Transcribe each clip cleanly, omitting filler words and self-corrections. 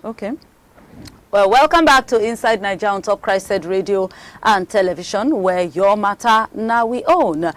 Okay. Well, welcome back to Inside Nigeria on Top Christed Radio and Television, where your matter now we own.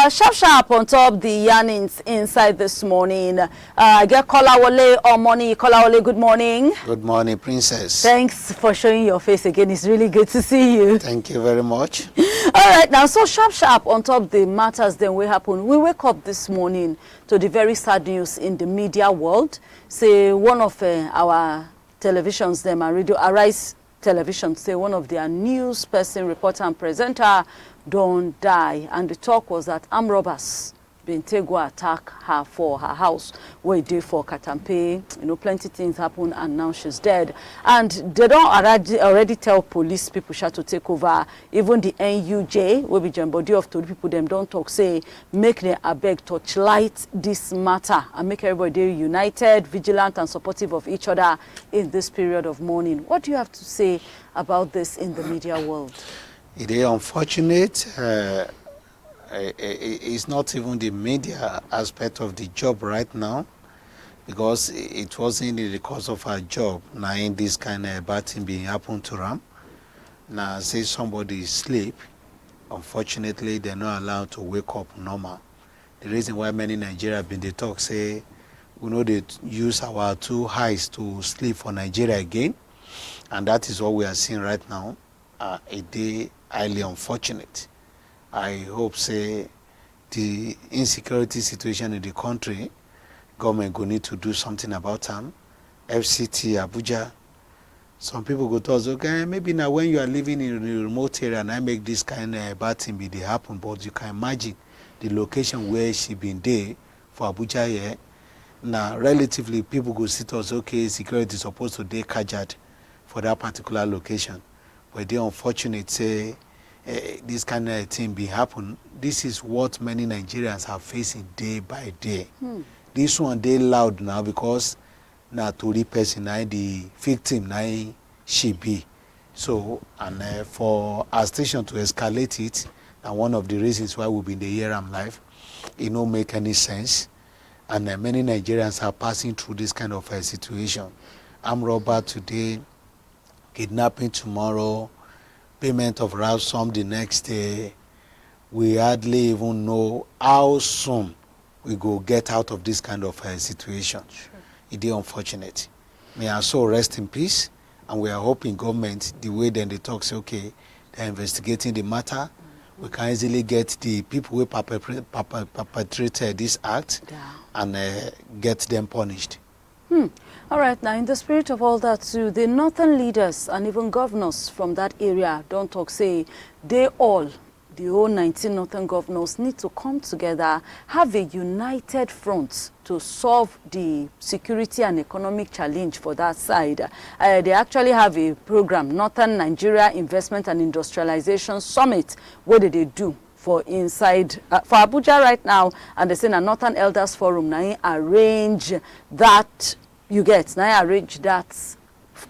Sharp on top the yarnings inside this morning. I get Akolawole Omoniyi. Akolawole, good morning. Good morning, Princess. Thanks for showing your face again. It's really good to see you. Thank you very much. All right, now, so sharp on top the matters then we happen. We wake up this morning to the very sad news in the media world. Say one of our televisions, them and radio, Arise Television, say one of their news person, reporter and presenter don't die. And the talk was that armed robbers been take go attack her for her house where it did for Katampe. You know, plenty things happen and now she's dead. And they don't already tell police people to take over. Even the NUJ, will be the body of told people them don't talk, say make them abeg torchlight this matter and make everybody united, vigilant and supportive of each other in this period of mourning. What do you have to say about this in the media world? It is unfortunate. It's not even the media aspect of the job right now, because it wasn't in the course of our job. Now, in this kind of bad thing being happen to them, now say somebody sleep, unfortunately they're not allowed to wake up normal. The reason why many Nigerians been they talk say, we know they use our two eyes to sleep for Nigeria again, and that is what we are seeing right now. A day highly unfortunate. I hope, say, the insecurity situation in the country, government will need to do something about them. FCT, Abuja. Some people go to us, okay, maybe now when you are living in a remote area and I make this kind of bad thing be they happen, but you can imagine the location where she been there for Abuja here. Now, relatively, people go sit us, okay, security is supposed to be kajad for that particular location. But they unfortunate say, this kind of thing be happen. This is what many Nigerians are facing day by day. This one they loud now because na Tori person, na the victim, na she be. So, and for our station to escalate it, and one of the reasons why we've been the year I'm live, it don't make any sense. And many Nigerians are passing through this kind of situation. Armed robber today, kidnapping tomorrow, payment of ransom the next day. We hardly even know how soon we go get out of this kind of situation. Sure. It is unfortunate. May our soul rest in peace, and we are hoping government, the way then they talk, say, okay, they're investigating the matter. We can easily get the people who perpetrated this act and get them punished. All right, now in the spirit of all that too, the northern leaders and even governors from that area don't talk, say they all, the whole 19 northern governors need to come together, have a united front to solve the security and economic challenge for that side. They actually have a program, Northern Nigeria Investment and Industrialization Summit. What did they do? For inside, for Abuja right now, and they say a Northern Elders Forum, now arrange that, you get, now arrange that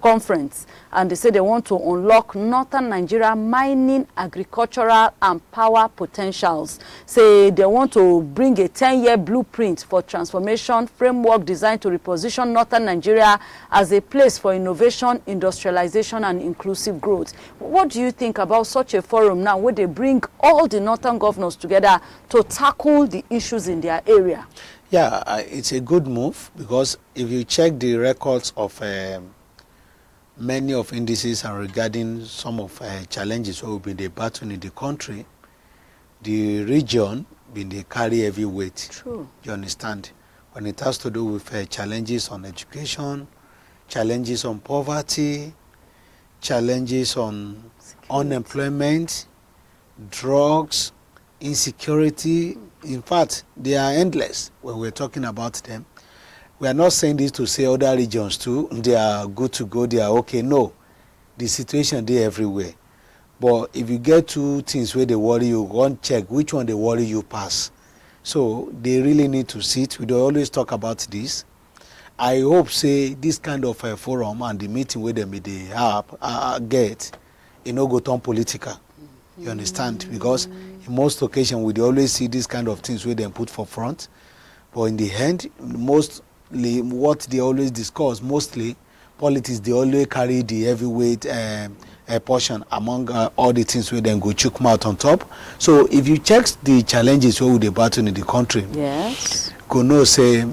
conference, and they say they want to unlock Northern Nigeria mining, agricultural and power potentials. Say they want to bring a 10-year blueprint for transformation framework designed to reposition Northern Nigeria as a place for innovation, industrialization and inclusive growth. What do you think about such a forum now where they bring all the Northern governors together to tackle the issues in their area? Yeah, it's a good move, because if you check the records of many of indices and regarding some of challenges where we've been debating in the country, the region been they carry heavy weight. True. You understand? When it has to do with challenges on education, challenges on poverty, challenges on unemployment, drugs, insecurity. In fact, they are endless when we're talking about them. We are not saying this to say other regions too, they are good to go, they are okay. No, the situation they everywhere. But if you get two things where they worry you, go and check which one they worry you pass. So they really need to sit. We don't always talk about this. I hope, say, this kind of a forum and the meeting where they have get, go turn political. You understand? Because in most occasions, we always see this kind of things where they put for front. But in the end, mostly what they always discuss mostly politics, they always carry the heavyweight portion among all the things where then go chook mouth on top. So if you check the challenges where they battle in the country, yes, go know say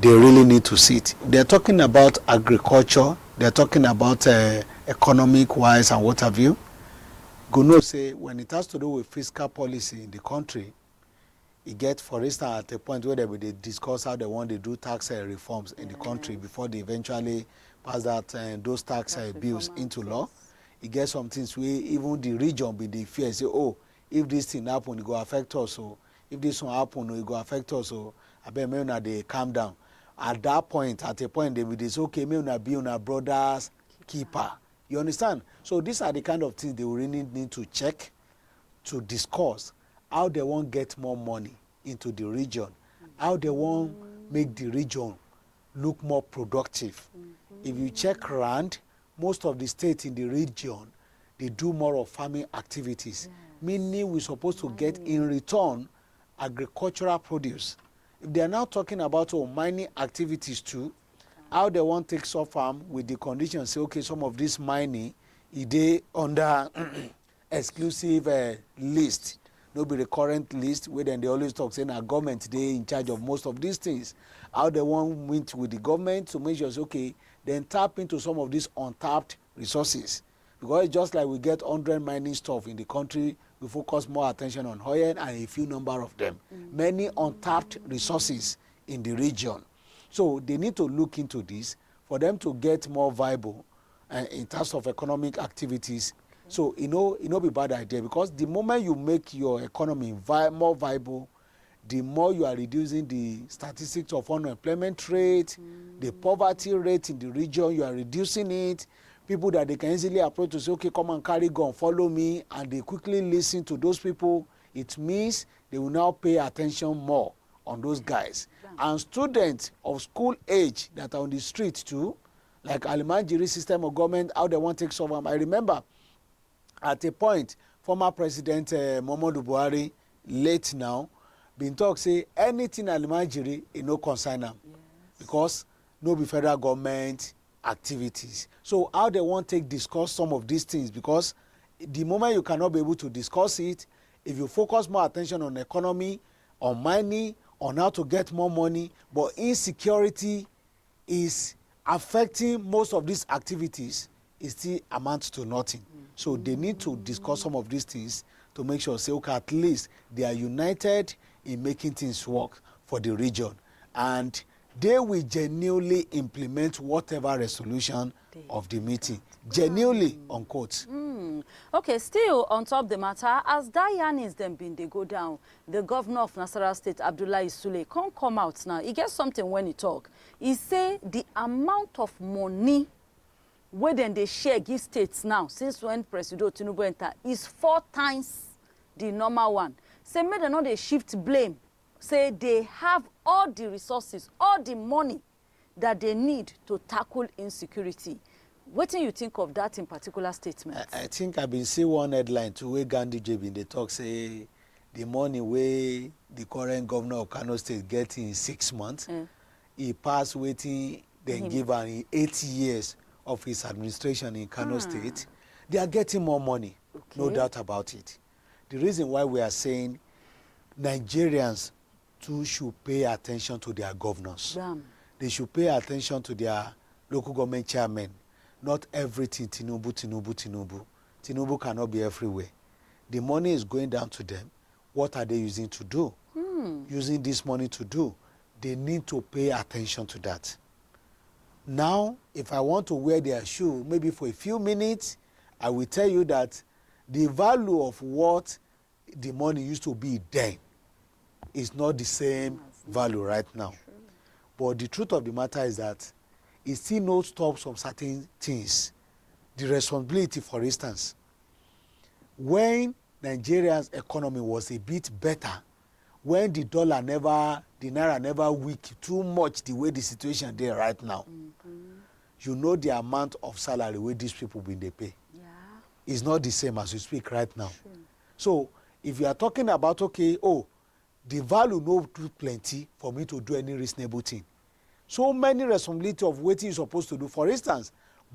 they really need to sit. They're talking about agriculture, they're talking about economic wise and what have you. Go know say when it has to do with fiscal policy in the country, it gets, for instance, at a point where they discuss how they want to do tax reforms in the country before they eventually pass that those tax bills into law. It gets some things where even the region be the fear, say, oh, if this thing happen, it go affect us. So if this one happen, it go affect us. So I bet maybe they calm down. At that point, at a point, they will say, okay, maybe be on a brother's keeper. You understand? So these are the kind of things they will really need to check, to discuss how they want get more money into the region, how they want make the region look more productive. If you check around, most of the states in the region, they do more of farming activities, meaning we're supposed to get in return agricultural produce. If they are now talking about mining activities too, how they want to take some farm with the condition, say, okay, some of this mining, they under exclusive list, no be the current list, where then they always talk saying our government they in charge of most of these things. How they want meet with the government to make sure, okay, then tap into some of these untapped resources. Because it's just like we get 100 mining stuff in the country, we focus more attention on oil and a few number of them. Many untapped resources in the region. So they need to look into this for them to get more viable in terms of economic activities. So, it no be bad idea, because the moment you make your economy more viable, the more you are reducing the statistics of unemployment rate, the poverty rate in the region, you are reducing it. People that they can easily approach to say, okay, come and carry gun, follow me, and they quickly listen to those people. It means they will now pay attention more on those guys. And students of school age that are on the street too, like Alimajiri system of government, how they want to take some of them. I remember at a point, former President Muhammadu Buhari, late now, been talk say anything Alimajiri, it no concern them, because no be federal government activities. So how they want to discuss some of these things, because the moment you cannot be able to discuss it, if you focus more attention on economy, on money, on how to get more money, but insecurity is affecting most of these activities, it still amounts to nothing. So they need to discuss some of these things to make sure, say, okay, at least they are united in making things work for the region. And they will genuinely implement whatever resolution of the meeting. Genuinely, unquote. Okay, still on top of the matter, as that yarnings then been they go down, the governor of Nasarawa State, Abdullahi Sule, can't come out now. He gets something when he talk. He say the amount of money where then they share give states now, since when President Tinubu enter, is 4 times the normal one. Say, make them not they shift blame. Say they have all the resources, all the money that they need to tackle insecurity. What do you think of that in particular statement? I think I've been seeing one headline to where Gandhi JB in the talk say the money where the current governor of Kano State get in 6 months, he passed waiting, then give her in 80 years of his administration in Kano State. They are getting more money, no doubt about it. The reason why we are saying Nigerians too should pay attention to their governors. They should pay attention to their local government chairmen. Not everything Tinubu. Tinubu cannot be everywhere. The money is going down to them. What are they using to do? Using this money to do. They need to pay attention to that. Now, if I want to wear their shoe, maybe for a few minutes, I will tell you that the value of what the money used to be then is not the same value right now. But the truth of the matter is that it still not stops some certain things. The responsibility, for instance, when Nigeria's economy was a bit better, when the naira never weak too much the way the situation there right now, you know the amount of salary where these people been they pay. It's not the same as we speak right now. So if you are talking about, okay, the value no too plenty for me to do any reasonable thing. so many responsibility of what you're supposed to do. For instance,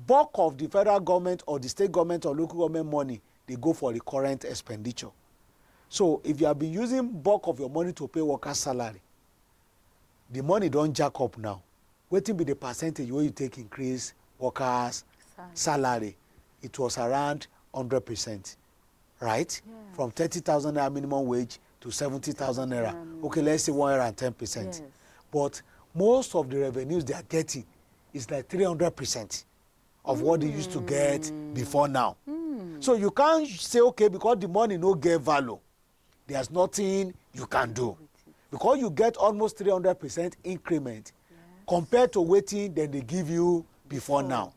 bulk of the federal government or the state government or local government money, they go for the current expenditure. So if you have been using bulk of your money to pay workers' salary, the money don't jack up now. Waiting be the percentage where you take increase workers' salary. It was around 100%, right? Yes. From 30,000 naira minimum wage to 70,000 naira. Okay, let's say 110%. Yes. But most of the revenues they are getting is like 300% of what they used to get before now. So you can't say, okay, because the money no get value, there's nothing you can do. Because you get almost 300% increment compared to waiting then they give you before now.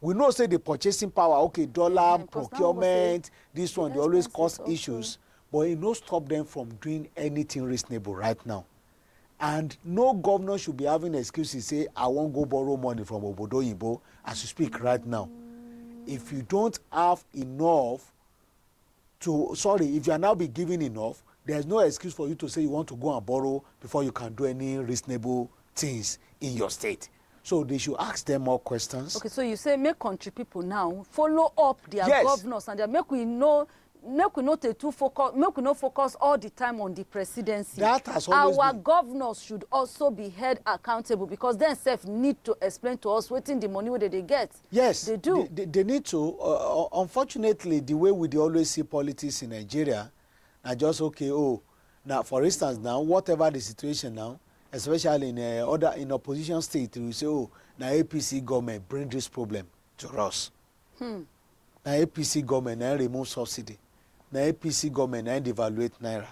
We know say the purchasing power, okay, dollar, procurement, this one, they always cause issues, but it no stop them from doing anything reasonable right now. And no governor should be having excuses say, I won't go borrow money from Obodo Yibo as you speak right now. If you don't have enough if you are now be giving enough, there's no excuse for you to say you want to go and borrow before you can do any reasonable things in your state. So they should ask them more questions. Okay, so you say make country people now follow up their governors and make we not focus all the time on the presidency. That has always Our governors should also be held accountable because then self need to explain to us what's the money where they get. Yes, they do. They need to. Unfortunately, the way we always see politics in Nigeria, are just okay. Now for instance, now whatever the situation now, especially in opposition state, we say, now APC government bring this problem to us. Now APC government now remove subsidy. Now APC government now devaluate naira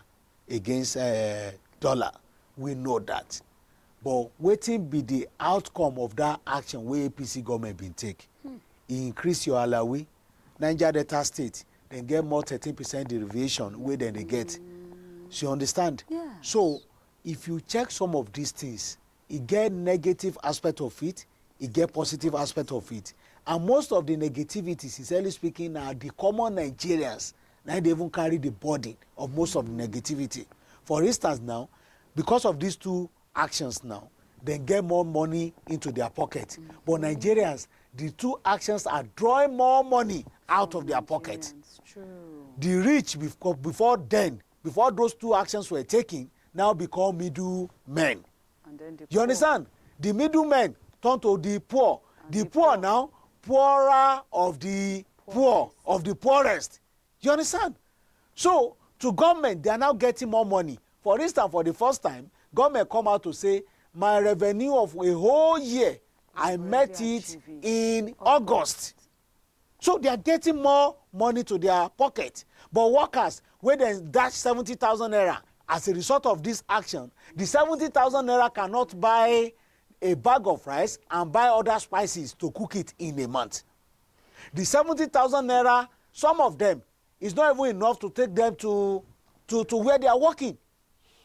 against dollar. We know that. But waiting be the outcome of that action where APC government been take. Increase your alawi. Niger Delta State, then get more 13% derivation where then they get. So you understand? Yes. So if you check some of these things, it get negative aspect of it, it get positive aspect of it. And most of the negativity, sincerely speaking, are the common Nigerians. Now they even carry the burden of most of the negativity. For instance now, because of these two actions now, they get more money into their pocket. But Nigerians, the two actions are drawing more money out of their pocket. True. The rich, before those two actions were taken, now become middle men. You understand? The middle men turn to the poor. The poor now, poorer of the poor, of the poorest. You understand? So, to government, they are now getting more money. For instance, for the first time, government come out to say, my revenue of a whole year, I met it in August. So they are getting more money to their pocket. But workers, when they dash 70,000 naira, as a result of this action, the 70,000 naira cannot buy a bag of rice and buy other spices to cook it in a month. The 70,000 naira, some of them, is not even enough to take them to where they are working.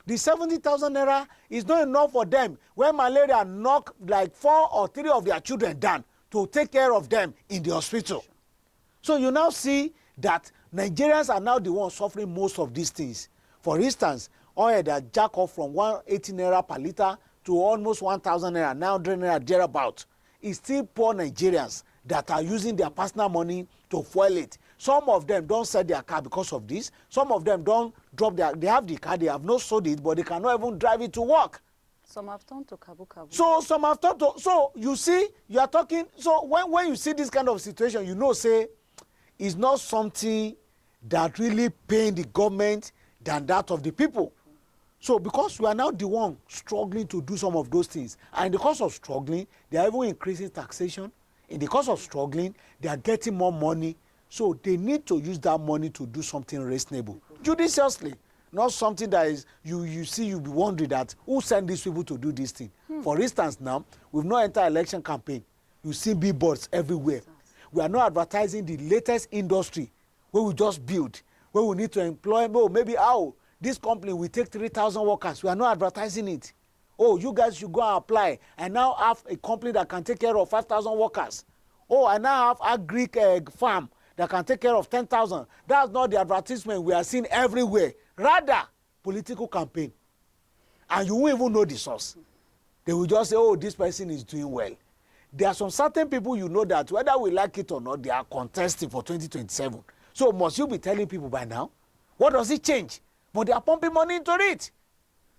The 70,000 naira is not enough for them when malaria knock like 4 or 3 of their children down to take care of them in the hospital. So you now see that Nigerians are now the ones suffering most of these things. For instance, oil that jack off from 180 naira per liter to almost 1,000 naira, 900 naira thereabout. It's still poor Nigerians that are using their personal money to fuel it. Some of them don't sell their car because of this. Some of them don't drop they have the car, they have not sold it, but they cannot even drive it to work. Some have turned to kabu kabu. So some have turned to, so you see, you are talking, so when you see this kind of situation, you know, say, it's not something that really pain the government than that of the people. So because we are now the one struggling to do some of those things, and in the course of struggling, they are even increasing taxation. In the course of struggling, they are getting more money. So they need to use that money to do something reasonable, judiciously, not something that is, you see, you'll be wondering that who sent these people to do this thing. For instance now, we've not entered election campaign. You see billboards everywhere. We are not advertising the latest industry where we just build, where we need to employ, maybe this company will take 3,000 workers. We are not advertising it. You guys should go and apply. I now have a company that can take care of 5,000 workers. I now have agri farm that can take care of 10,000. That's not the advertisement we are seeing everywhere. Rather, political campaign. And you won't even know the source. They will just say, oh, this person is doing well. There are some certain people you know that whether we like it or not, they are contesting for 2027. So must you be telling people by now? What does it change? But they are pumping money into it.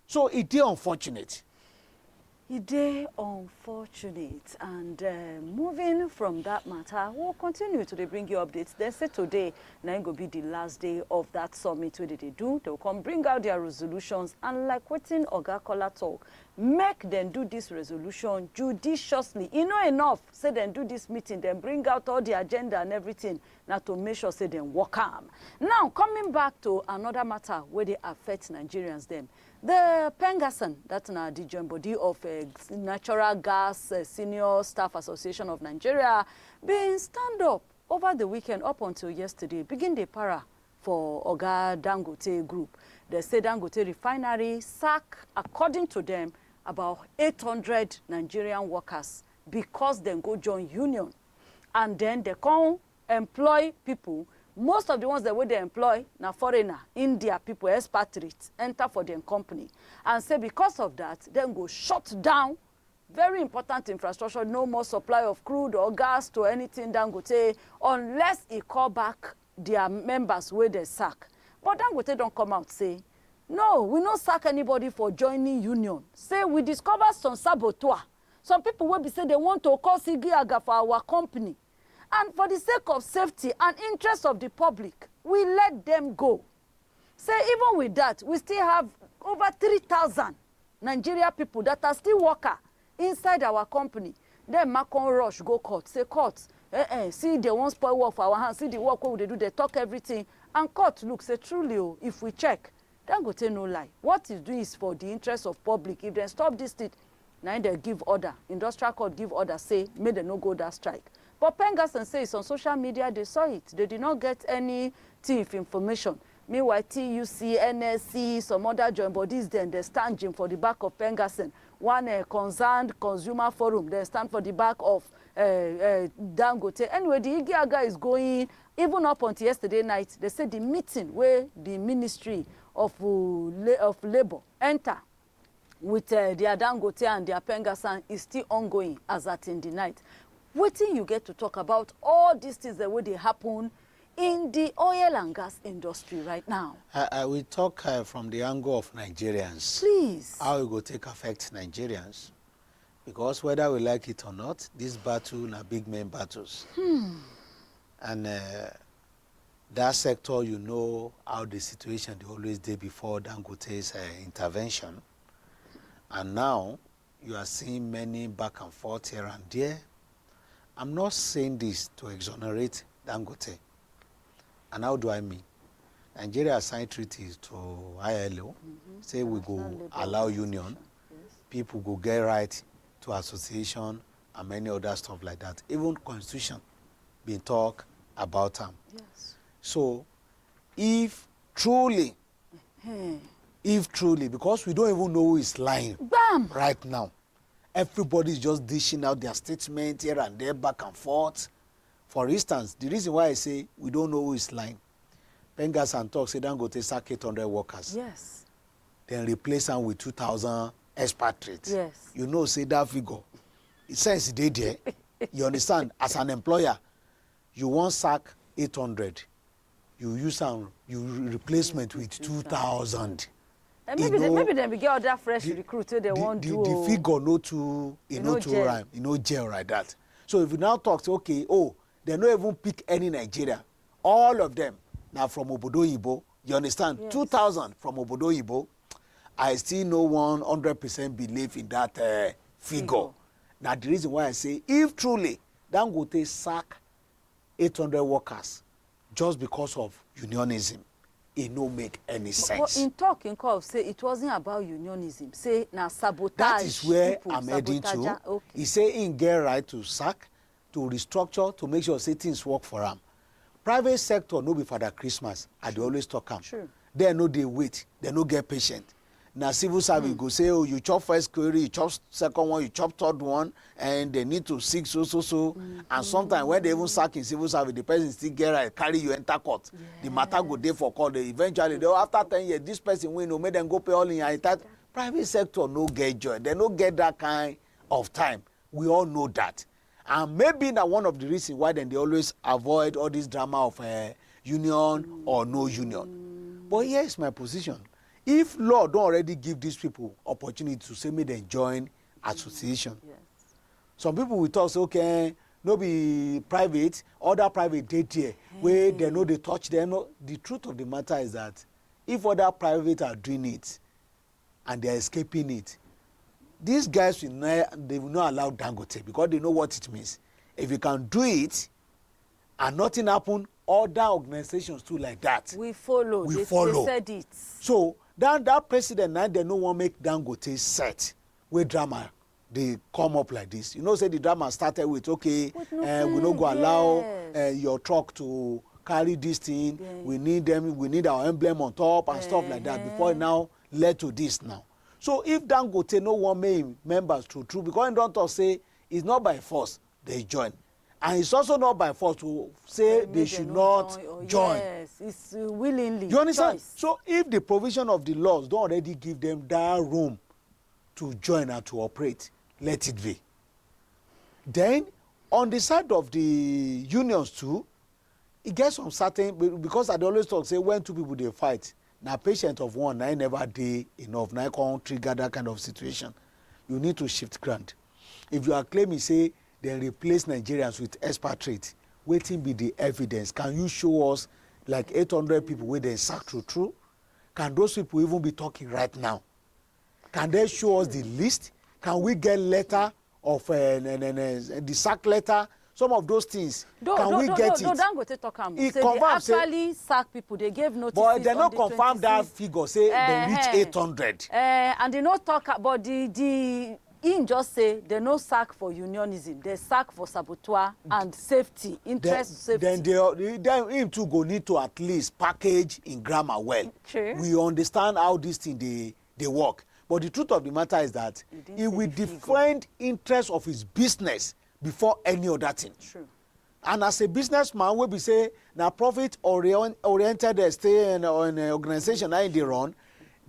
So it is unfortunate. It is unfortunate. And moving from that matter, we'll continue to bring you updates. They say today, now going to be the last day of that summit. What did they do? They will come bring out their resolutions. And like waiting Ogakola talk, make them do this resolution judiciously. You know enough, say them do this meeting, then bring out all the agenda and everything, now to make sure say them work calm. Now, coming back to another matter where they affect Nigerians them. The Pengasan, that's now the joint body of Natural Gas Senior Staff Association of Nigeria, been stand up over the weekend up until yesterday, begin the para for Oga Dangote Group. They say Dangote Refinery sack, according to them, about 800 Nigerian workers because they go join union. And then they come employ people. Most of the ones that they employ now foreigner, India people, expatriates, enter for their company. And say because of that, then go shut down very important infrastructure, no more supply of crude or gas to anything Dangote unless he call back their members where they sack. But Dangote don't come out say, no, we don't sack anybody for joining union. Say we discover some saboteur. Some people will be say they want to cause Igiaga for our company. And for the sake of safety and interest of the public, we let them go. Say even with that, we still have over 3,000 Nigeria people that are still working inside our company. Then Macon rush go court. Say court, see they won't spoil work for our hands. See the work what they do, they talk everything. And court look, say truly, if we check, Dangote no lie. What he's doing is for the interest of public. If they stop this thing, now they give order. Industrial court give order, say, may they no go that strike. But Pengasan says on social media they saw it. They did not get any thief information. Meanwhile, TUC, NLC, some other joint bodies, then they stand for the back of Pengasan. One concerned consumer forum, they stand for the back of Dangote. Anyway, the Igiaga is going, even up until yesterday night, they said the meeting where the Ministry of Labor enter with their Dangote and their Pengasan is still ongoing as at in the night. Waiting you get to talk about all these things that would happen in the oil and gas industry right now. I will talk from the angle of Nigerians. Please. How it will take affect Nigerians. Because whether we like it or not, this battle are big main battles. And that sector, you know how the situation they always did before Dangote's intervention. And now you are seeing many back and forth here and there. I'm not saying this to exonerate Dangote. And how do I mean? Nigeria signed treaties to ILO, say we go allow union, people go get right to association and many other stuff like that. Even constitution been talk about them. Yes. So if truly, because we don't even know who is lying right now, everybody is just dishing out their statement here and there, back and forth. For instance, the reason why I say we don't know who is lying, Pengasan talk, say Dangote sack 800 workers. Yes. Then replace them with 2,000 expatriates. Yes. You know, say that figure. It says they there. You understand? As an employer, you want sack 800. You use some replacement with 2,000. And maybe they will get other fresh recruits they won't do. The figure no too, too rhyme, jail like that. So if you now talk, say, okay, they don't even pick any Nigeria. All of them now from Obodo Ibo. You understand? Yes. 2,000 from Obodo Ibo. I still no 100% believe in that figure. Now the reason why I say, if truly Dangote sack 800 workers just because of unionism, it no make any sense. But in talking, say it wasn't about unionism. Say now sabotage. That is where people, I'm heading to. Okay. He say in get right to sack, to restructure, to make sure say things work for them. Private sector no be Father Christmas. I dey always talk am. Sure. They no dey wait. They no get patient. Now civil service go say, oh, you chop first query, you chop second one, you chop third one, and they need to seek so. And sometimes when they even sack in civil service, the person still get right, carry you enter court. Yes. The matter go there for court. Eventually, after 10 years, this person will make them go pay all in your entire Private sector no get joy. They no get that kind of time. We all know that. And maybe na one of the reasons why then they always avoid all this drama of union or no union. But here's my position. If law don't already give these people opportunity to say make them join association, Yes. some people will talk say, okay, no be private, other private dey there, where they know they touch them. No, the truth of the matter is that if other private are doing it and they are escaping it, these guys will not, they will not allow Dangote because they know what it means. If you can do it and nothing happen, other organizations too like that. We follow. We They follow. said it. So that president now they no one make Dangote set where drama they come up like this. You know, say the drama started with okay, we no go allow your truck to carry this thing. Yeah. We need them. We need our emblem on top and stuff like that. Before it now led to this now. So if Dangote no one make members true because don't talk say it's not by force they join, and it's also not by force to say they should not join. Yes, it's willingly. You understand? Choice. So if the provision of the laws don't already give them that room to join and to operate, let it be. Then on the side of the unions too, it gets some certain, because I dey always talk say when two people they fight, now patient of one, I never dey enough, now can't trigger that kind of situation. You need to shift ground. If you are claiming say they replace Nigerians with expatriates, waiting be the evidence. Can you show us like 800 people where they sack true? Can those people even be talking right now? Can they show us the list? Can we get letter of the sack letter? Some of those things. Can we get it? No, Dangote talk am. It Say confirms, they actually sack people. They gave notices. But they on not the confirm that 26th. figure. Say they reach 800. And they no talk about the him just say they no sack for unionism. They sack for saboteur and safety, interest safety. Then him too go need to at least package in grammar well. True. We understand how this thing they work. But the truth of the matter is that he will defend interest of his business before any other thing. True. And as a businessman, we be say now profit oriented stay in an organization now in the run,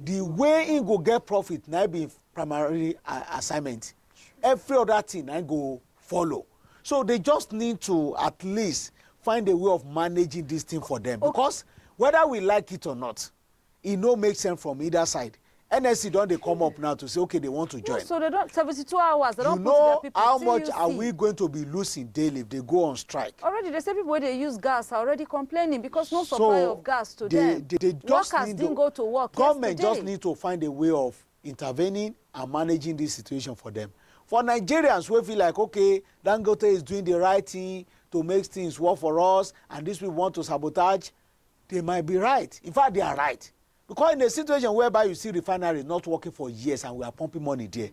the way he go get profit now be primary assignment. Every other thing I go follow. So they just need to at least find a way of managing this thing for them. Because whether we like it or not, it no make sense from either side. NLC don't they come up now to say okay they want to join. No, so they don't 72 hours. They don't You put their know people. how Till much you are see. we going to be losing daily if they go on strike? Already, they say people where they use gas are already complaining because no supply of gas to them. They just Workers need didn't go to work Government yesterday. just need to find a way of intervening and managing this situation for them. For Nigerians, we feel like, okay, Dangote is doing the right thing to make things work for us, and this we want to sabotage, they might be right. In fact, they are right. Because in a situation whereby you see refinery not working for years and we are pumping money there,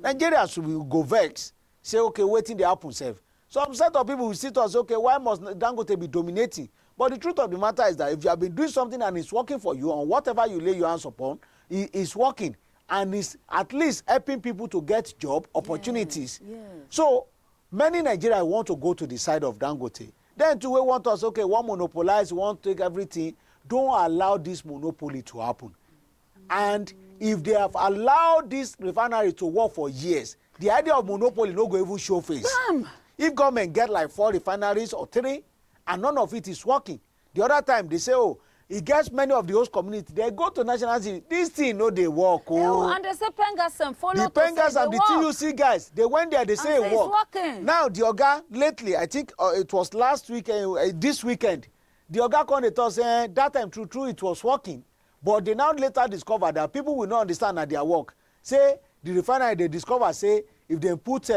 Nigerians will go vex, say, okay, waiting the happen safe. Some set of people will sit and say, okay, why must Dangote be dominating? But the truth of the matter is that if you have been doing something and it's working for you, on whatever you lay your hands upon, it's working. And it's at least helping people to get job opportunities. Yes. So many Nigerians want to go to the side of Dangote. Then two we want us, okay, one monopolize, one take everything. Don't allow this monopoly to happen. And if they have allowed this refinery to work for years, the idea of monopoly no go even show face. Bam! If government get like 4 refineries or 3 and none of it is working, the other time they say, oh, it gets many of the host community, they go to national city, this thing no they work. Oh. And they say Pengasem follow The to say Pengas they and the work. TUC guys, they went there, they say And it say it's work. working. Now the Oga lately, I think it was last weekend, this weekend, the Oga come and say that time true it was working, but they now later discover that people will not understand at their work. Say the refinery they discover say if they put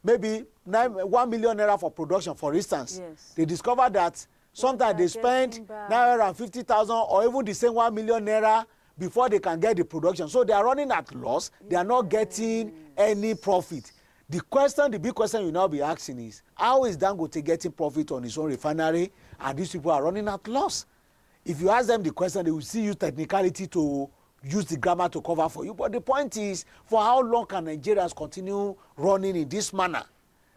maybe 1 million naira for production, for instance, Yes. they discover that sometimes they spend 950,000 or even the same 1 million naira before they can get the production. So they are running at loss. They are not getting any profit. The big question you now be asking is, how is Dangote getting profit on his own refinery and these people are running at loss? If you ask them the question, they will see you technicality to use the grammar to cover for you. But the point is, for how long can Nigerians continue running in this manner?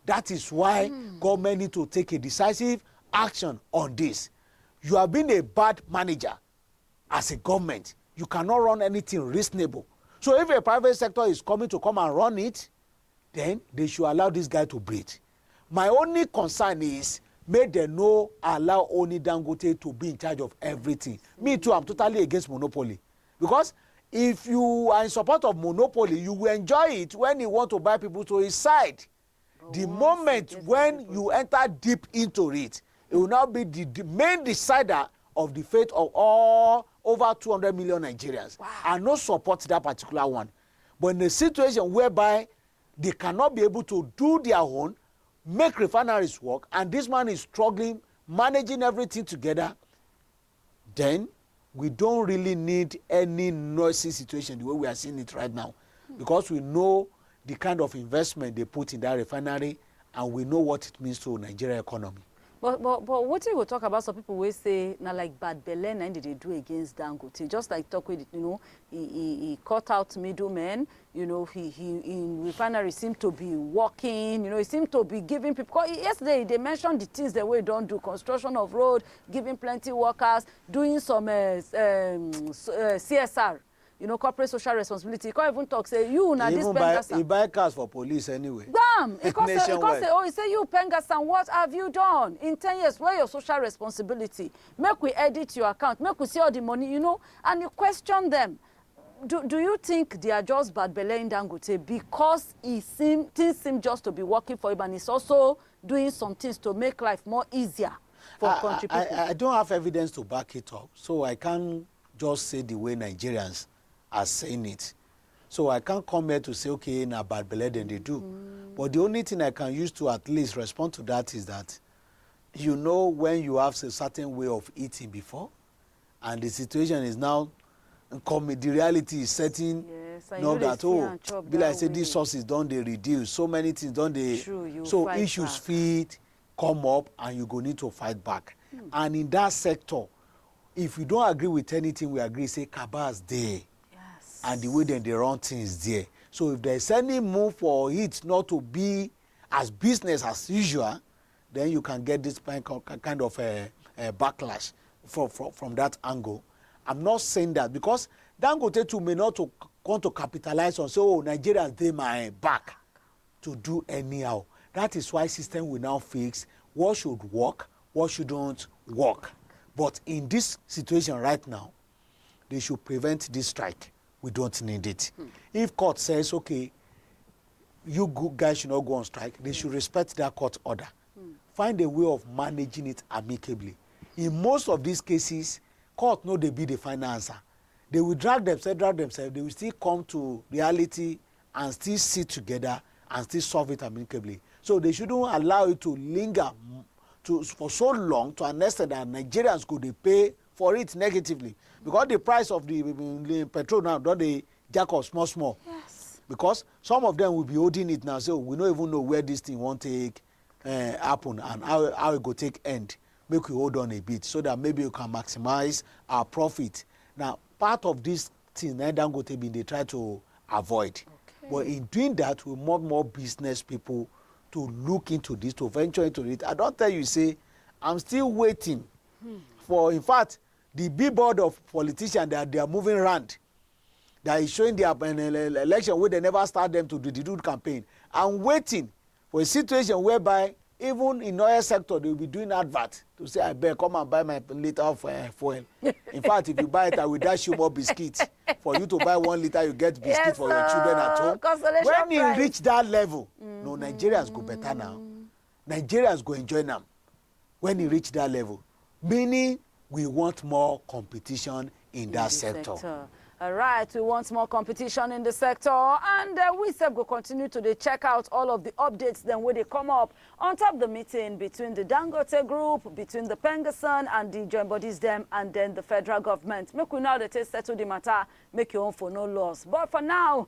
That is why government need to take a decisive action on this. You have been a bad manager as a government. You cannot run anything reasonable. So if a private sector is coming to come and run it, then they should allow this guy to breathe. My only concern is, may they no allow only Dangote to be in charge of everything. Me too, I'm totally against monopoly. Because if you are in support of monopoly, you will enjoy it when you want to buy people to his side. The moment when you enter deep into it, it will now be the main decider of the fate of all over 200 million Nigerians. Wow. I no support that particular one. But in a situation whereby they cannot be able to do their own, make refineries work, and this man is struggling, managing everything together, then we don't really need any noisy situation the way we are seeing it right now. Because we know the kind of investment they put in that refinery, and we know what it means to Nigeria economy. But what you will talk about, some people will say, now like bad belle, and did they do against Dangote? Just like talk with, you know, he cut out middlemen, you know, he in refinery seemed to be working, you know, he seemed to be giving people, yesterday they mentioned the things that we don't do, construction of road, giving plenty workers, doing some CSR. You know, corporate social responsibility. You can't even talk, say, you now this Pengasan. He buy cars for police anyway. Bam! He can't say, oh, he say, you Pengasan, what have you done? In 10 years, where your social responsibility? Make we edit your account, make we see all the money, you know, and you question them. Do you think they are just bad belle in Dangote because things seem just to be working for him, and he's also doing some things to make life more easier for country people? I don't have evidence to back it up, so I can't just say the way Nigerians are saying it. So I can't come here to say, okay, na bad belle then they do. But the only thing I can use to at least respond to that is that, you know, when you have a certain way of eating before, and the situation is now coming, the reality is setting, yes, not that, oh, be like say these sources don't they reduce, so many things don't they, so issues feed, come up, and you go need to fight back. And in that sector, if you don't agree with anything, we agree, say, Kabas there. And the way then they run things there. So if there's any move for it not to be as business as usual, then you can get this kind of a backlash from that angle. I'm not saying that because Dangote too may not want to capitalize on, so Nigerians, they my back to do anyhow. That is why system will now fix what should work, what shouldn't work. But in this situation right now, they should prevent this strike. We don't need it. If court says, okay, you guys should not go on strike, they should respect their court order. Find a way of managing it amicably. In most of these cases, court know they be the final answer. They will drag themselves, they will still come to reality and still sit together and still solve it amicably. So they shouldn't allow it to linger for so long to an extent that Nigerians could pay for it negatively, because the price of the petrol now don't they jack up small. Yes. Because some of them will be holding it now, so we don't even know where this thing won't take happen and how it go take end. Make we hold on a bit so that maybe we can maximize our profit. Now, part of this thing that Dangote they try to avoid. Okay. But in doing that, we want more business people to look into this, to venture into it. I don't tell you, say, I'm still waiting for, in fact, the billboard of politicians that they are moving around, that is showing their election where they never start them to do campaign. I'm waiting for a situation whereby even in oil sector they will be doing advert to say, I better come and buy my liter of fuel. In fact, if you buy it, I will dash you more biscuits. For you to buy 1 liter, you get biscuits for your children at home. When you reach that level, no, Nigerians go better now. Nigerians go enjoy them. When you reach that level, meaning we want more competition in that sector. All right, we want more competition in the sector, and we will continue to check out all of the updates then when they come up on top of the meeting between the Dangote group, between the Pengasan and the joint bodies them, and then the federal government. Make we now that settle the matter, make your own for no loss. But for now,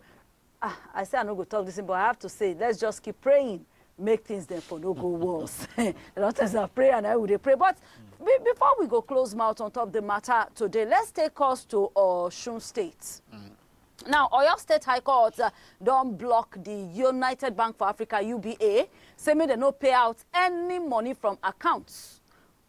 I say I'm not going to talk this, but I have to say, let's just keep praying. Make things then for no go worse. A lot of us pray and I would pray. But before we go close mouth on top of the matter today, let's take us to Osun State. Now, Oyo State High Court don't block the United Bank for Africa, UBA, saying they no pay out any money from accounts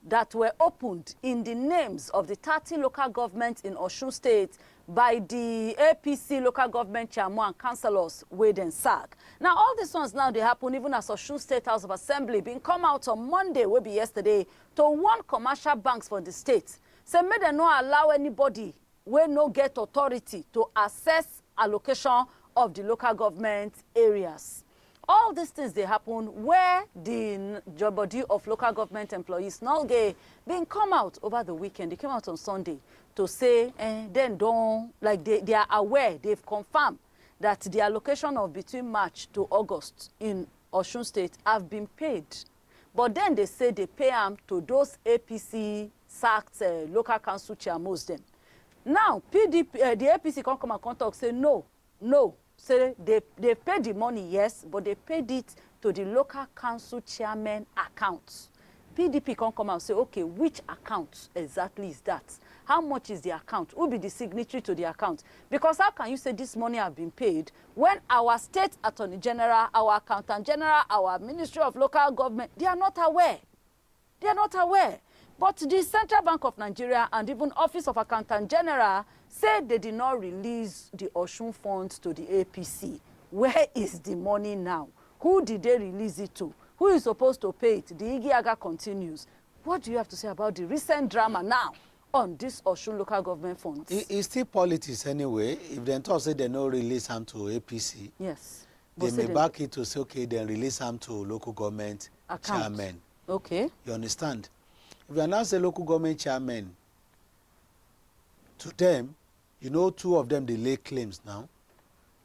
that were opened in the names of the 30 local governments in Osun State by the APC local government chairman and councillors wey dem sack. Now all these ones now they happen even as Osun State House of Assembly been come out on Monday, wey be yesterday, to warn commercial banks for the state. Say make dem no allow anybody wey no get authority to access allocation of the local government areas. All these things they happen where the job body of local government employees now been come out over the weekend. They came out on Sunday to say then don't like they are aware, they've confirmed that the allocation of between March to August in Osun State have been paid. But then they say they pay them to those APC sacked local council chairmen them. Now PDP, the APC can come and talk say no. Say they paid the money, yes, but they paid it to the local council chairman accounts. PDP can come and say, okay, which account exactly is that? How much is the account? Who will be the signatory to the account? Because how can you say this money have been paid when our state attorney general, our accountant general, our ministry of local government, they are not aware. They are not aware. But the Central Bank of Nigeria and even Office of Accountant General said they did not release the Osun funds to the APC. Where is the money now? Who did they release it to? Who is supposed to pay it? The Igiaga continues. What do you have to say about the recent drama now on this Osun local government funds? It's still politics anyway. If they talk say they no release them to APC, yes, they may back it to say, okay, then release them to local government chairman. Okay. You understand? If you announce a local government chairman, to them, you know, two of them, they lay claims now.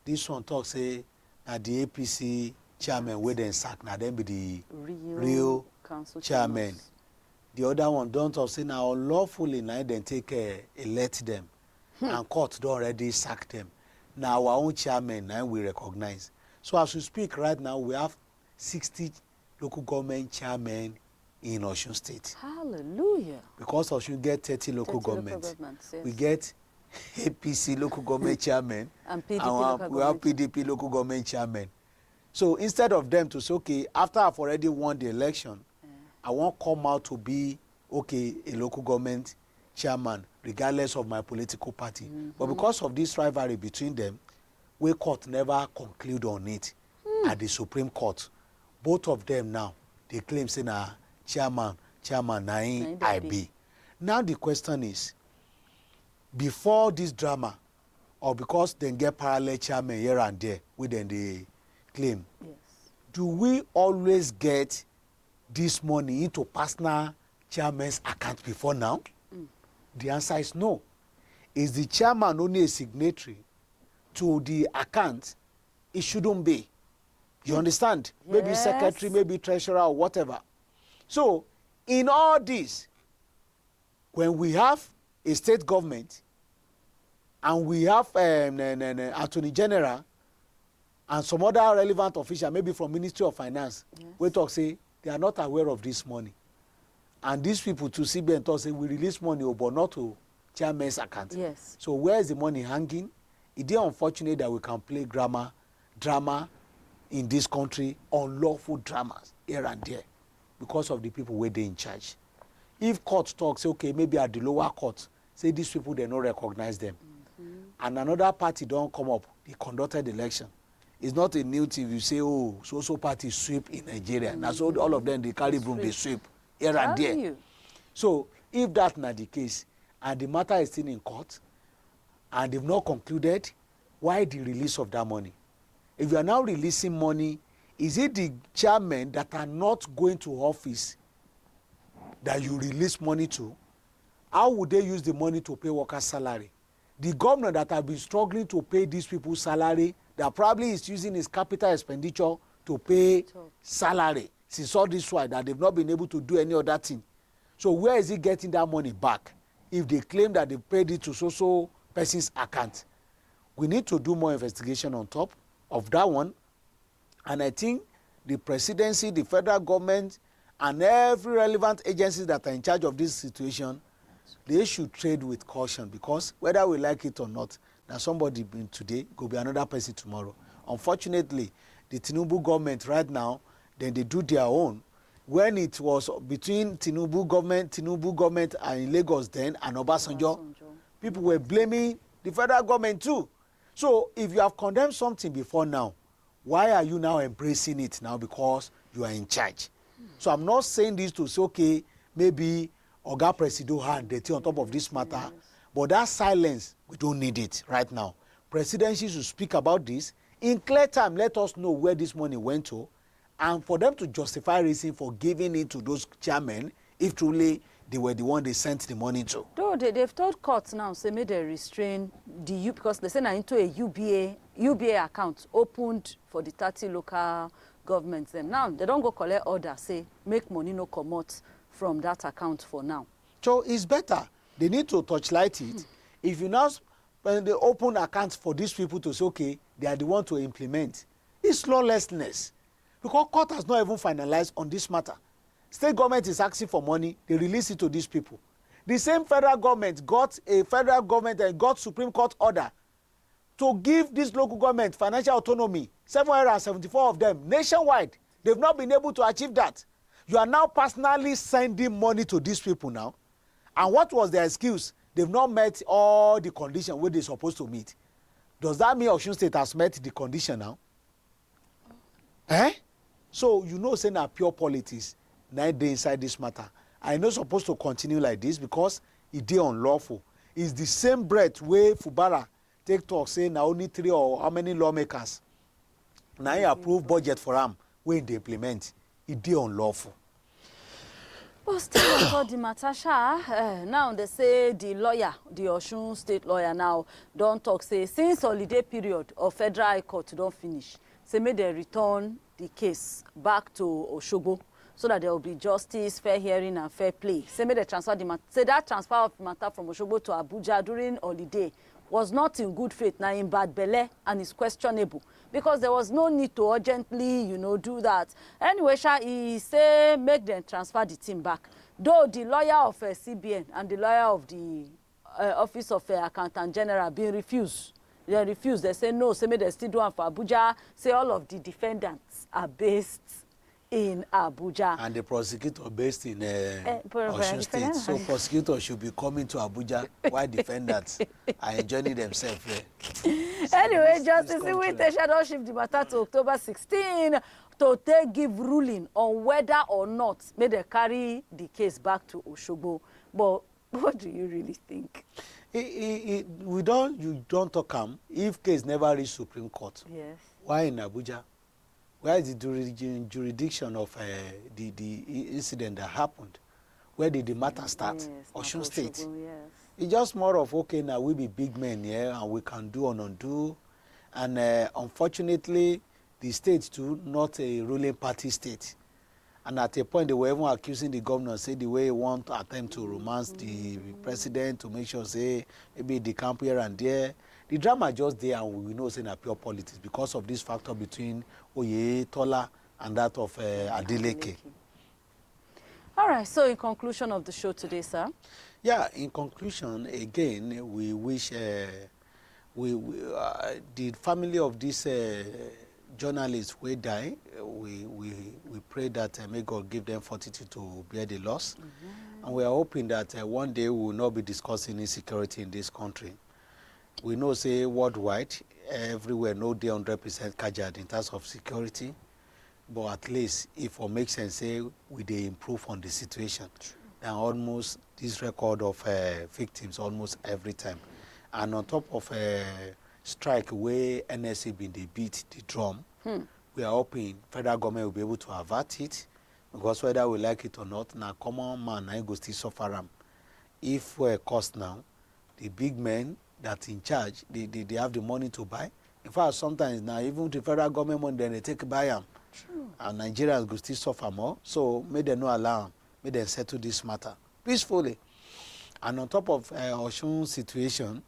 This one talks say, that the APC chairman wey dem sack, now them be the real chairman. The other one don't talk say, now unlawfully, now then take elect them, and court don't already sack them. Now our own chairman, now we recognize. So as we speak right now, we have 60 local government chairmen in Osun State. Hallelujah. Because Osun get 30 local governments. Yes. We get APC local government chairman and PDP we have PDP local government chairman. So instead of them to say, okay, after I've already won the election, I won't come out to be, okay, a local government chairman, regardless of my political party. But because of this rivalry between them, we court never conclude on it at the Supreme Court. Both of them now, they claim say na chairman nine IB. Now the question is, before this drama, or because they get parallel chairman here and there, within the claim, yes, do we always get this money into personal chairman's account before now? The answer is no. Is the chairman only a signatory to the account? It shouldn't be. You understand? Yes. Maybe secretary, maybe treasurer, or whatever. So, in all this, when we have a state government and we have attorney general and some other relevant official, maybe from Ministry of Finance, yes, we talk say they are not aware of this money. And these people to CBN talk say we release money but not to chairman's account. Yes. So where is the money hanging? It is unfortunate that we can play drama in this country, unlawful dramas here and there, because of the people where they in charge. If court talks, okay, maybe at the lower court, say these people, they don't recognize them. And another party don't come up, they conducted the election. It's not a new thing. You say, oh, so party sweep in Nigeria. Now, so all of them, they carry broom, they sweep here and there. So if that's not the case, and the matter is still in court, and they've not concluded, why the release of that money? If you are now releasing money, is it the chairmen that are not going to office that you release money to? How would they use the money to pay workers' salary? The governor that have been struggling to pay these people's salary, that probably is using his capital expenditure to pay salary since all this while, that they've not been able to do any other thing. So where is he getting that money back if they claim that they paid it to so person's account? We need to do more investigation on top of that one. And I think the presidency, the federal government, and every relevant agencies that are in charge of this situation, they should trade with caution, because whether we like it or not, now somebody been today, go be another person tomorrow. Unfortunately, the Tinubu government right now, then they do their own. When it was between Tinubu government and in Lagos then, and Obasanjo, people were blaming the federal government too. So if you have condemned something before now, why are you now embracing it now because you are in charge? So I'm not saying this to say, okay, maybe Oga Presido had the tea on top of this matter, but that silence, we don't need it right now. Presidency should speak about this. In clear time, let us know where this money went to, and for them to justify reason for giving it to those chairmen if truly they were the one they sent the money to. Though they've told courts now, say may they restrain the U because they say now into a UBA account opened for the 30 local governments. Then now they don't go collect order, say make money no come out from that account for now. So it's better. They need to touchlight it. If you now when they open accounts for these people to say, okay, they are the one to implement, it's lawlessness. Because court has not even finalized on this matter. State government is asking for money, they release it to these people. The same federal government got and got Supreme Court order to give this local government financial autonomy, 774 of them, nationwide. They've not been able to achieve that. You are now personally sending money to these people now. And what was their excuse? They've not met all the conditions where they're supposed to meet. Does that mean Osun State has met the condition now? So you know saying that pure politics, 9 days inside this matter. I'm not supposed to continue like this because it is unlawful. It's the same breath where Fubara take talk say now only 3 or how many lawmakers now you approve budget for them when they implement. It is unlawful. But still about the Matasha, now they say the lawyer, the Osun State lawyer now, don't talk, say since holiday period of Federal High Court don't finish, say may they return the case back to Osogbo so that there will be justice, fair hearing and fair play. Say may they transfer the matter, say that transfer of the matter from Osogbo to Abuja during holiday was not in good faith, now in bad belle, and is questionable because there was no need to urgently, do that. Anyway, he say make them transfer the team back. Though the lawyer of CBN and the lawyer of the Office of Accountant General being refused. They refused. They say no, say make they still do one for Abuja. Say all of the defendants are based in Abuja. And the prosecutor based in Osun State. So prosecutors should be coming to Abuja while defendants are enjoying themselves there. Anyway, Justice Iwite shadow shift the matter to October 16 to give ruling on whether or not may they carry the case back to Osogbo. But what do you really think? You don't talk if case never reach Supreme Court. Yes. Why in Abuja? Where is the jurisdiction of the incident that happened? Where did the matter start? Yes, Osun State. Yes. It's just more of, okay, now we be big men here and we can do and undo. And unfortunately, the state too, not a ruling party state. And at a point, they were even accusing the governor, say the way he want to attempt to romance the president to make sure, say, maybe the camp here and there. The drama just there, and we know it's in pure politics because of this factor between Oyetola and that of Adeleke. All right, so in conclusion of the show today, sir? Yeah, in conclusion, again, we wish the family of this journalists will die. We pray that may God give them fortitude to bear the loss. Mm-hmm. And we are hoping that one day we will not be discussing insecurity in this country. We know, say, worldwide, everywhere, no day 100% casualty in terms of security. But at least, if it makes sense, say, we they improve on the situation. And almost this record of victims almost every time. And on top of strike where NLC been they beat the drum, we are hoping federal government will be able to avert it. Because whether we like it or not, now common man, I go still suffer. If we're cost now, the big men that in charge, they have the money to buy. In fact, sometimes now, even the federal government money, then they take buy them. And Nigerians go still suffer more. So, may they not allow them. May they settle this matter peacefully. And on top of Osun's situation,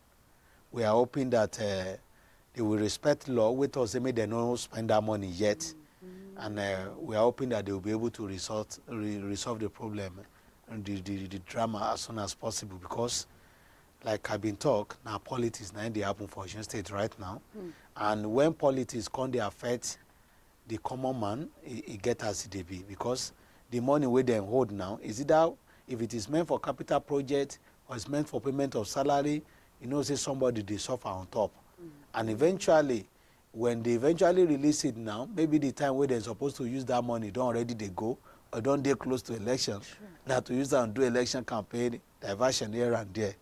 we are hoping that they will respect law. With us, may they not spend that money yet. And we are hoping that they will be able to resolve the problem and the drama as soon as possible. Because like I've been talking, now politics now they happen for Osun State right now. And when politics come, they affect the common man, it get as it be. Because the money where they hold now, is either if it is meant for capital project or it's meant for payment of salary, you know, say somebody they suffer on top. And eventually, when they eventually release it now, maybe the time where they're supposed to use that money, don't already they go, or don't they close to election, now to use that and do election campaign, diversion here and there.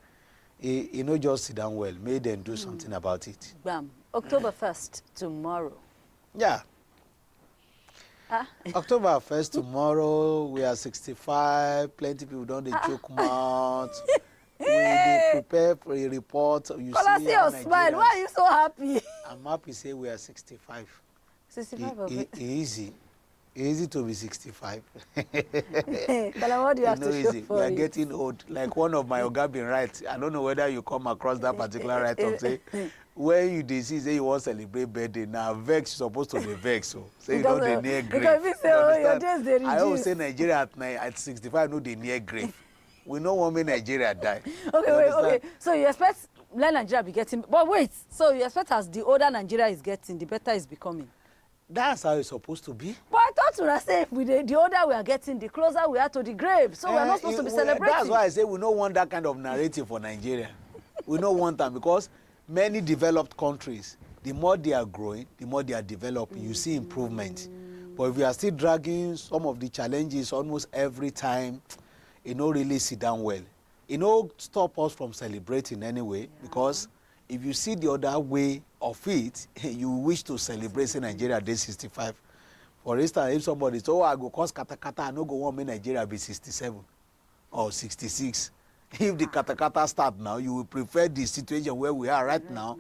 You know, just sit down well, make them do something about it. Bam. October 1st, tomorrow. Yeah. October 1st, tomorrow, we are 65, plenty people don't they joke mouth. We dey prepare for a report. You see your smile. Why are you so happy? I'm happy say we are 65. 65 of it. Easy to be 65. Kala, what do you have to show easy. for We are it? getting old. Like one of my Oga been right. I don't know whether you come across that particular right of say when you dey see say you want to celebrate birthday now vex you supposed to be vex so say you don't dey near grave. Because if you say oh your days they reduce. I always say Nigeria at 65 no dey near grave. We no want make Nigeria die. Okay. So you expect let Nigeria be getting, but wait. So you expect as the older Nigeria is getting, the better it's becoming. That's how it's supposed to be. But I thought to say if the older we are getting, the closer we are to the grave. So we're not supposed to be celebrating. That's why I say we don't want that kind of narrative for Nigeria. We don't want that because many developed countries, the more they are growing, the more they are developing. You see improvement. But if we are still dragging some of the challenges almost every time, it don't really sit down well. It don't stop us from celebrating anyway, because if you see the other way of it, you wish to celebrate say Nigeria Day 65. For instance, if somebody say, oh, I go cause katakata, I no go want me Nigeria be 67 or 66. If the katakata start now, you will prefer the situation where we are right now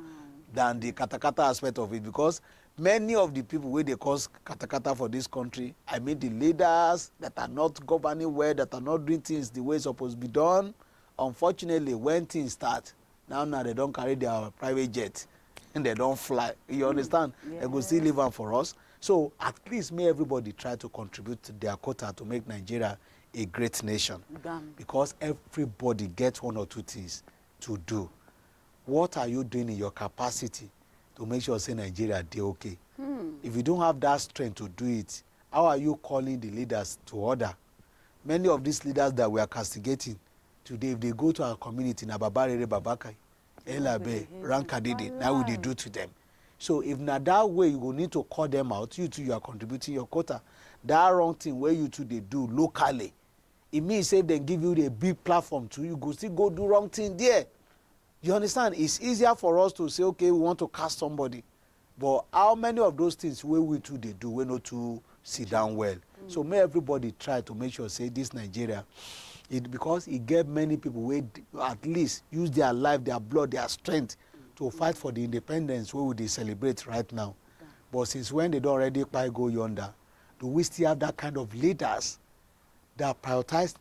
than the katakata aspect of it, because many of the people where they cause katakata for this country, I mean the leaders that are not governing well, that are not doing things the way it's supposed to be done, unfortunately, when things start, now they don't carry their private jet and they don't fly. You understand? They go still live on for us. So at least may everybody try to contribute to their quota to make Nigeria a great nation. Because everybody gets one or two things to do. What are you doing in your capacity to make sure say Nigeria dey okay? If you don't have that strength to do it, how are you calling the leaders to order? Many of these leaders that we are castigating today, if they go to our community, na babarere babakai, elabe, rankadede, now what they do to them. So if not that way, you will need to call them out. You too, you are contributing your quota. That wrong thing where you two they do locally, it means say they give you a big platform to you go still go do wrong thing there. You understand? It's easier for us to say, okay, we want to cast somebody, but how many of those things where we two they do, we not to sit down well. So may everybody try to make sure say this Nigeria. Because it gave many people who at least use their life, their blood, their strength to fight for the independence where they celebrate right now. But since when they don't already quite go yonder, do we still have that kind of leaders that prioritize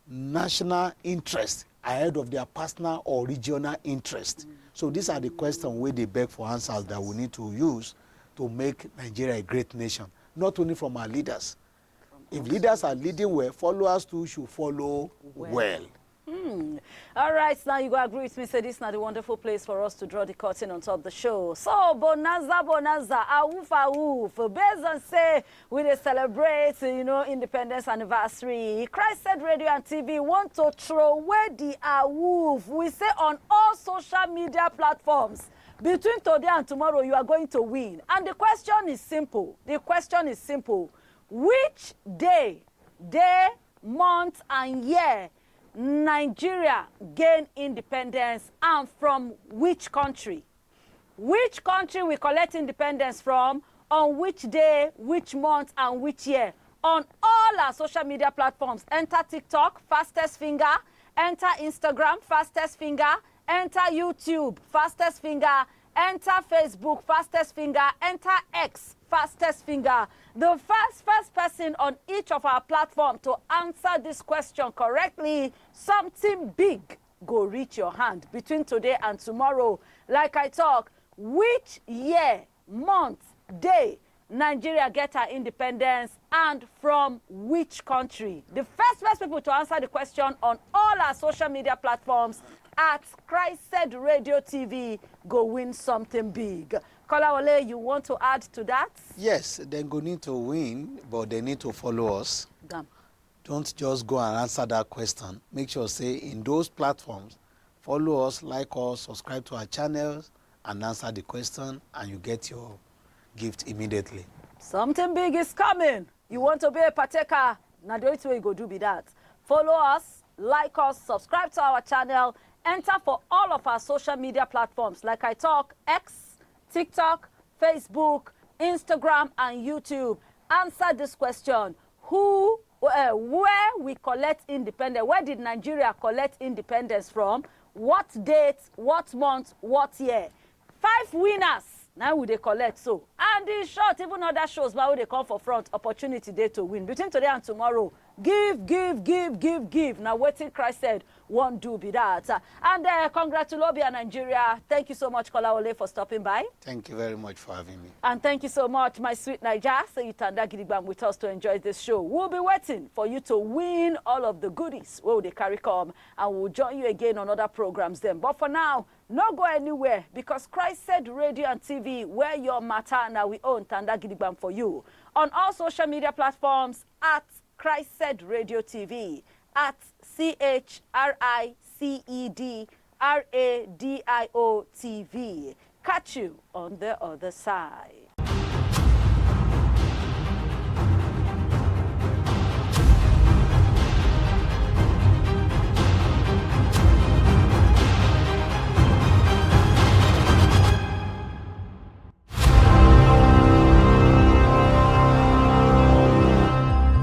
national interest ahead of their personal or regional interest? So these are the questions where they beg for answers that we need to use to make Nigeria a great nation, not only from our leaders. If leaders are leading well, followers too should follow well. All right, now you go agree with me, say this is not a wonderful place for us to draw the curtain on top of the show. So, bonanza, awoof, based on say, we dey celebrate, independence anniversary. Christ said Radio and TV want to throw away the awoof. We say on all social media platforms, between today and tomorrow, you are going to win. And the question is simple. Which day, month, and year Nigeria gained independence, and from which country? Which country we collect independence from, on which day, which month, and which year? On all our social media platforms. Enter TikTok, fastest finger. Enter Instagram, fastest finger. Enter YouTube, fastest finger. Enter Facebook, fastest finger. Enter X, fastest finger. The first person on each of our platform to answer this question correctly, something big go reach your hand between today and tomorrow. Like I talk, which year, month, day Nigeria get her independence, and from which country? The first people to answer the question on all our social media platforms at Christ Said Radio TV go win something big. Akolawole, you want to add to that? Yes, they go need to win, but they need to follow us. Damn. Don't just go and answer that question. Make sure say in those platforms, Follow us, like us, subscribe to our channels, and answer the question, and you get your gift immediately. Something big is coming. You want to be a partaker? Now the only way you go do be that. Follow us, like us, subscribe to our channel, enter for all of our social media platforms like I talk, X, TikTok, Facebook, Instagram, and YouTube. Answer this question. Where we collect independence? Where did Nigeria collect independence from? What date, what month, what year? 5 winners. Now we they collect so. And in short, even other shows, but they come for front, opportunity day to win. Between today and tomorrow, give. Now waiting Christ said, won't do be that. And congratulations, Nigeria. Thank you so much, Akolawole, for stopping by. Thank you very much for having me. And thank you so much, my sweet Naija. So you tanda gidigbam with us to enjoy this show. We'll be waiting for you to win all of the goodies where they carry come. And we'll join you again on other programs then. But for now, not go anywhere, because Christ said radio and TV, where your matter now we own tanda gidigbam for you. On all social media platforms at Christ said radio TV, at CHRISEDRADIO TV. Catch you on the other side.